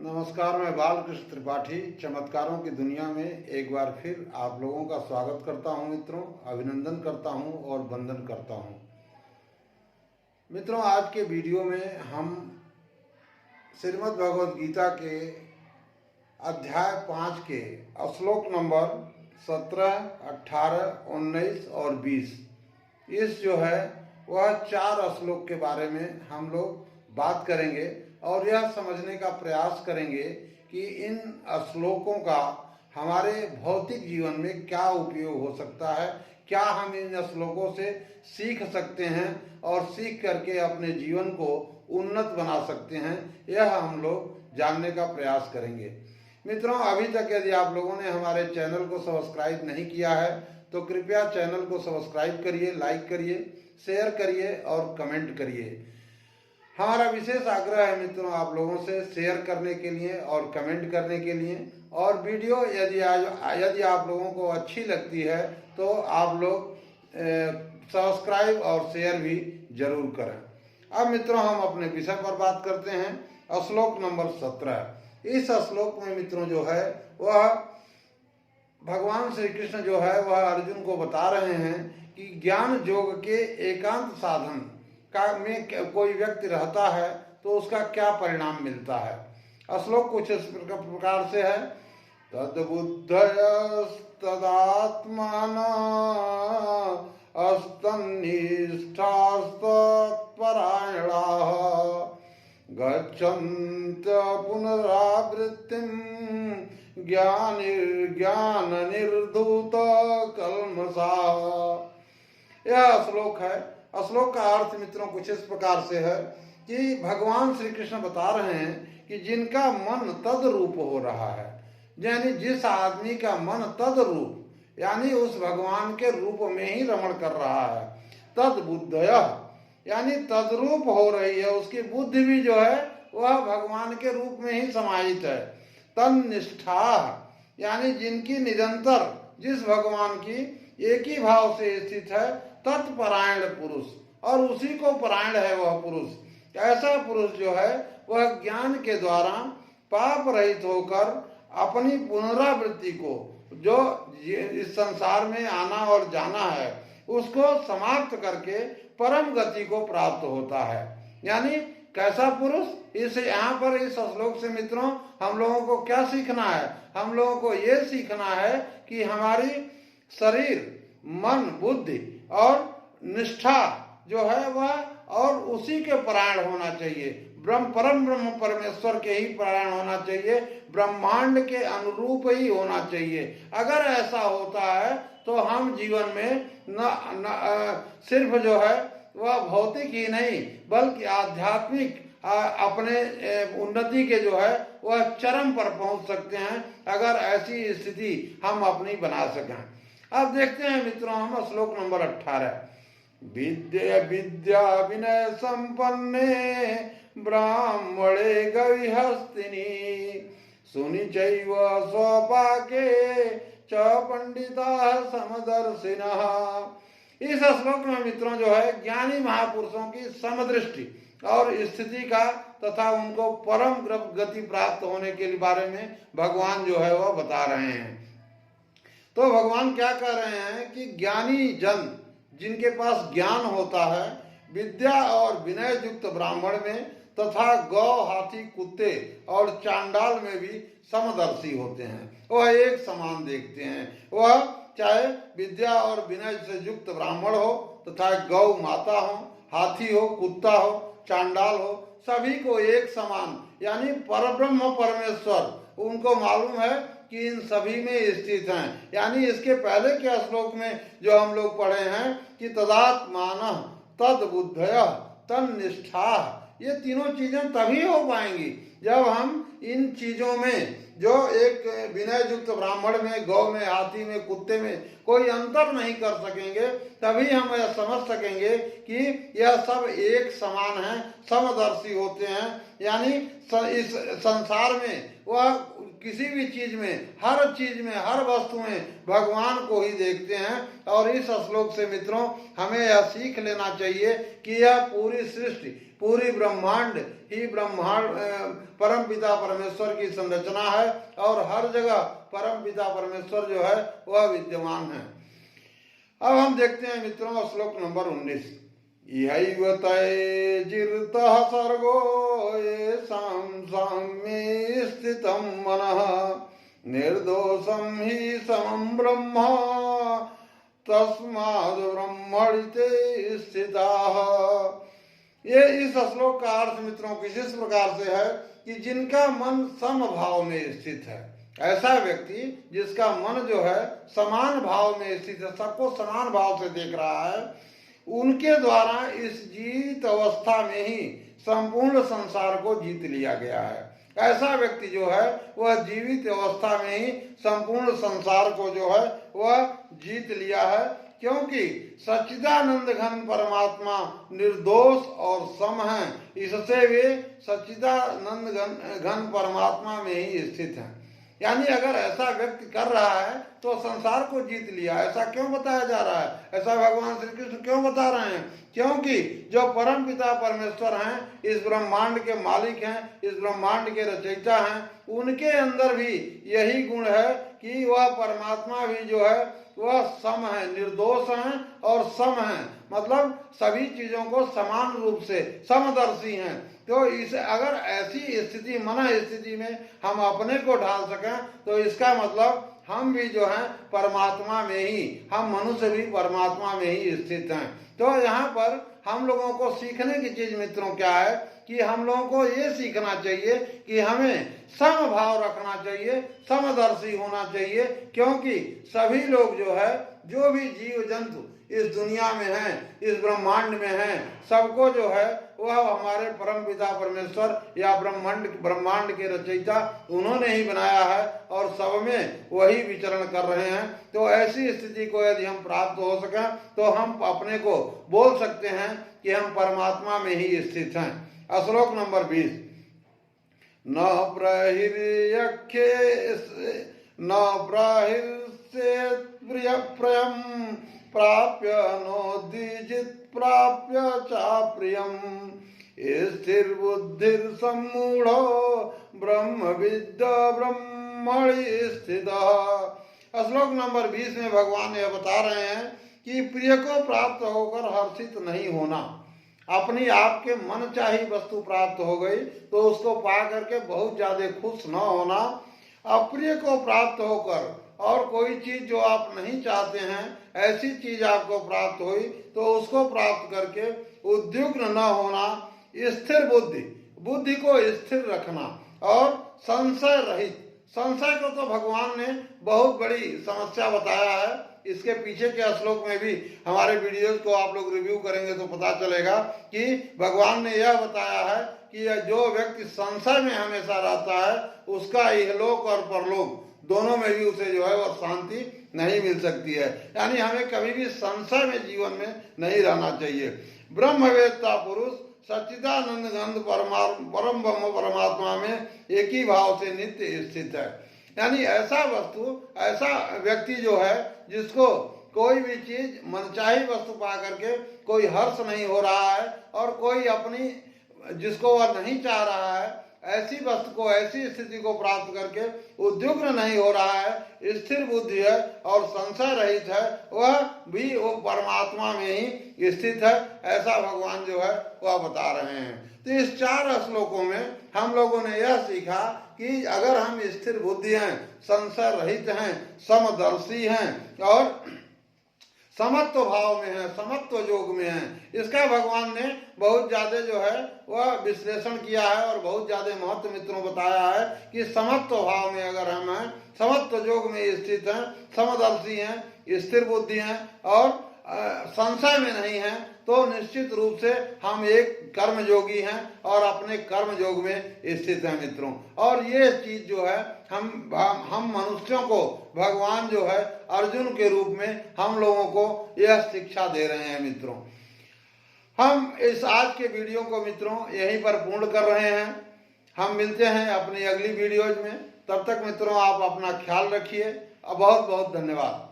नमस्कार, मैं बालकृष्ण त्रिपाठी चमत्कारों की दुनिया में एक बार फिर आप लोगों का स्वागत करता हूं। मित्रों, अभिनंदन करता हूं और वंदन करता हूं। मित्रों, आज के वीडियो में हम श्रीमद् भगवद गीता के अध्याय 5 के श्लोक नंबर 17, 18, 19 और 20 इस जो है वह 4 श्लोक के बारे में हम लोग बात करेंगे और यह समझने का प्रयास करेंगे कि इन श्लोकों का हमारे भौतिक जीवन में क्या उपयोग हो सकता है, क्या हम इन श्लोकों से सीख सकते हैं और सीख करके अपने जीवन को उन्नत बना सकते हैं, यह हम लोग जानने का प्रयास करेंगे। मित्रों, अभी तक यदि आप लोगों ने हमारे चैनल को सब्सक्राइब नहीं किया है तो कृपया चैनल को सब्सक्राइब करिए, लाइक करिए, शेयर करिए और कमेंट करिए। हमारा विशेष आग्रह है मित्रों आप लोगों से शेयर करने के लिए और कमेंट करने के लिए, और वीडियो यदि आप लोगों को अच्छी लगती है तो आप लोग सब्सक्राइब और शेयर भी जरूर करें। अब मित्रों, हम अपने विषय पर बात करते हैं। श्लोक नंबर 17। इस श्लोक में मित्रों जो है वह भगवान श्री कृष्ण जो है वह अर्जुन को बता रहे हैं कि ज्ञान योग के एकांत साधन का में कोई व्यक्ति रहता है तो उसका क्या परिणाम मिलता है। श्लोक कुछ इस प्रकार से है। तद्बुद्धयस्तदात्मान अस्तन्निष्ठास्तत्परायणाः गच्छन्त्य पुनरावृत्तिं ज्ञान निर्धूत कल्मषाः। यह श्लोक है। श्लोक का अर्थ मित्रों कुछ इस प्रकार से है कि भगवान श्री कृष्ण बता रहे हैं कि जिनका मन तद रूप हो रहा है, यानी जिस आदमी का मन तद रूप यानी उस भगवान के रूप में ही रमण कर रहा है, तद बुद्धय यानी तद्रूप हो रही है, उसकी बुद्धि भी जो है वह भगवान के रूप में ही समाहित है। तन्निष्ठा यानी जिनकी निरंतर जिस भगवान की एक ही भाव से स्थित है, तत्परायण पुरुष, और उसी को परायण है वह पुरुष। ऐसा पुरुष जो है वह ज्ञान के द्वारा पाप रहित होकर अपनी पुनरावृत्ति को, जो इस संसार में आना और जाना है, उसको समाप्त करके परम गति को प्राप्त होता है। यानी कैसा पुरुष? इस यहाँ पर इस श्लोक से मित्रों हम लोगों को क्या सीखना है? हम लोगों को ये सीखना है कि हमारी शरीर, मन, बुद्धि और निष्ठा जो है वह और उसी के परायण होना चाहिए। परम ब्रह्म परमेश्वर के ही परायण होना चाहिए, ब्रह्मांड के अनुरूप ही होना चाहिए। अगर ऐसा होता है तो हम जीवन में सिर्फ जो है वह भौतिक ही नहीं बल्कि आध्यात्मिक अपने उन्नति के जो है वह चरम पर पहुंच सकते हैं, अगर ऐसी स्थिति हम अपनी बना सकें। अब देखते हैं मित्रों हम श्लोक नंबर 18। विद्या विनय संपन्ने ब्राह्मणे गविहस्तिनी सुनि चैव स्वपाके च पंडिता समदर्शिनः। इस श्लोक में मित्रों जो है ज्ञानी महापुरुषों की समदृष्टि और स्थिति का तथा उनको परम गति प्राप्त होने के बारे में भगवान जो है वह बता रहे हैं। तो भगवान क्या कह रहे हैं कि ज्ञानी जन जिनके पास ज्ञान होता है, विद्या और विनय युक्त ब्राह्मण में तथा गौ, हाथी, कुत्ते और चांडाल में भी समदर्शी होते हैं, वह एक समान देखते हैं। वह चाहे विद्या और विनय से युक्त ब्राह्मण हो तथा गौ माता हो, हाथी हो, कुत्ता हो, चांडाल हो, सभी को एक समान यानी परब्रह्म परमेश्वर उनको मालूम है कि इन सभी में स्थित हैं। यानी इसके पहले के श्लोक में जो हम लोग पढ़े हैं कि तदात्मान तद्बुद्धय तन्निष्ठा, ये तीनों चीजें तभी हो पाएंगी जब हम इन चीजों में जो एक विनय युक्त ब्राह्मण में, गौ में, हाथी में, कुत्ते में कोई अंतर नहीं कर सकेंगे, तभी हम यह समझ सकेंगे कि यह सब एक समान है, समदर्शी होते हैं। यानी इस संसार में वह किसी भी चीज में, हर चीज में, हर वस्तु में भगवान को ही देखते हैं। और इस श्लोक से मित्रों हमें यह सीख लेना चाहिए कि यह पूरी सृष्टि, पूरी ब्रह्मांड ही ब्रह्मांड परम पिता परमेश्वर की संरचना है और हर जगह परम पिता परमेश्वर जो है वह विद्यमान है। अब हम देखते हैं मित्रों श्लोक नंबर 19। इहैव तैर्जितः सर्गो येषां साम्ये स्थितं मनः निर्दोषं हि समं ब्रह्म तस्माद् ब्रह्मणि ते स्थिताः। ये इस श्लोक का अर्थ मित्रों किस प्रकार से है कि जिनका मन समभाव में स्थित है, ऐसा व्यक्ति जिसका मन जो है समान भाव में स्थित है, सबको समान भाव से देख रहा है, उनके द्वारा इस जीवित अवस्था में ही संपूर्ण संसार को जीत लिया गया है। ऐसा व्यक्ति जो है वह जीवित अवस्था में ही संपूर्ण संसार को जो है वह जीत लिया है, क्योंकि सच्चिदानंद घन परमात्मा निर्दोष और सम है, इससे वे सच्चिदानंद घन परमात्मा में ही स्थित हैं। यानी अगर ऐसा व्यक्ति कर रहा है तो संसार को जीत लिया। ऐसा क्यों बताया जा रहा है, ऐसा भगवान श्री कृष्ण क्यों बता रहे हैं? क्योंकि जो परम पिता परमेश्वर हैं, इस ब्रह्मांड के मालिक हैं, इस ब्रह्मांड के रचयिता हैं, उनके अंदर भी यही गुण है कि वह परमात्मा भी जो है वह सम है, निर्दोष हैं और सम हैं, मतलब सभी चीजों को समान रूप से समदर्शी हैं। तो इस अगर ऐसी स्थिति, मन स्थिति में हम अपने को ढाल सकें तो इसका मतलब हम भी जो है परमात्मा में ही, हम मनुष्य भी परमात्मा में ही स्थित हैं। तो यहाँ पर हम लोगों को सीखने की चीज मित्रों क्या है कि हम लोगों को ये सीखना चाहिए कि हमें समभाव रखना चाहिए, समदर्शी होना चाहिए, क्योंकि सभी लोग जो है, जो भी जीव जंतु इस दुनिया में हैं, इस ब्रह्मांड में हैं, सबको जो है वह हमारे परम पिता परमेश्वर या ब्रह्मांड के रचयिता उन्होंने ही बनाया है और सब में वही विचरण कर रहे हैं। तो ऐसी स्थिति को यदि हम प्राप्त हो सके तो हम अपने को बोल सकते हैं कि हम परमात्मा में ही स्थित हैं। श्लोक नंबर 20। न प्रहिर्यख्ये न प्रहिर्से प्रियं प्राप्य नोद्विजित प्राप्य चाप्रियं स्थिरबुद्धिर्सम्मूढो ब्रह्मविद् ब्रह्मणि स्थितः। श्लोक नंबर 20 में भगवान यह बता रहे हैं कि प्रिय को प्राप्त होकर हर्षित नहीं होना, अपनी आपके मन चाही वस्तु प्राप्त हो गई तो उसको पा करके बहुत ज्यादा खुश न होना, अप्रिय को प्राप्त होकर और कोई चीज जो आप नहीं चाहते हैं ऐसी चीज आपको प्राप्त हुई तो उसको प्राप्त करके उद्युग्न न होना, स्थिर बुद्धि को स्थिर रखना और संशय रहित। संशय को तो भगवान ने बहुत बड़ी समस्या बताया है। इसके पीछे के श्लोक में भी हमारे वीडियोज को आप लोग रिव्यू करेंगे तो पता चलेगा कि भगवान ने यह बताया है कि जो व्यक्ति संशय में हमेशा रहता है उसका इहलोक और परलोक दोनों में भी उसे जो है वह शांति नहीं मिल सकती है। यानी हमें कभी भी संशय में जीवन में नहीं रहना चाहिए। ब्रह्मवेत्ता पुरुष सच्चिदानंद घन परम ब्रह्म परमात्मा में एक ही भाव से नित्य स्थित है। यानी ऐसा वस्तु, ऐसा व्यक्ति जो है जिसको कोई भी चीज मनचाही वस्तु पा करके कोई हर्ष नहीं हो रहा है और कोई अपनी जिसको वह नहीं चाह रहा है ऐसी वस्तु को, ऐसी स्थिति को प्राप्त करके उद्युग्न नहीं हो रहा है, स्थिर बुद्धि है और संशय रहित है, वह भी वो परमात्मा में ही स्थित है, ऐसा भगवान जो है वह बता रहे हैं। तो इस 4 श्लोकों में हम लोगों ने यह सीखा कि अगर हम स्थिर बुद्धि हैं, संशय रहित हैं, समदर्शी हैं और समत्व भाव में है, समत्व योग में है, इसका भगवान ने बहुत ज्यादा जो है वह विश्लेषण किया है और बहुत ज्यादा महत्व मित्रों बताया है कि समत्व भाव में अगर हम हैं, समत्व योग में स्थित हैं, समदर्शी हैं, स्थिर बुद्धि हैं और संशय में नहीं है तो निश्चित रूप से हम एक कर्म योगी हैं और अपने कर्म योग में स्थित हैं मित्रों। और ये चीज जो है हम मनुष्यों को भगवान जो है अर्जुन के रूप में हम लोगों को यह शिक्षा दे रहे हैं मित्रों। हम इस आज के वीडियो को मित्रों यहीं पर पूर्ण कर रहे हैं। हम मिलते हैं अपनी अगली वीडियोज में। तब तक मित्रों आप अपना ख्याल रखिए। बहुत बहुत धन्यवाद।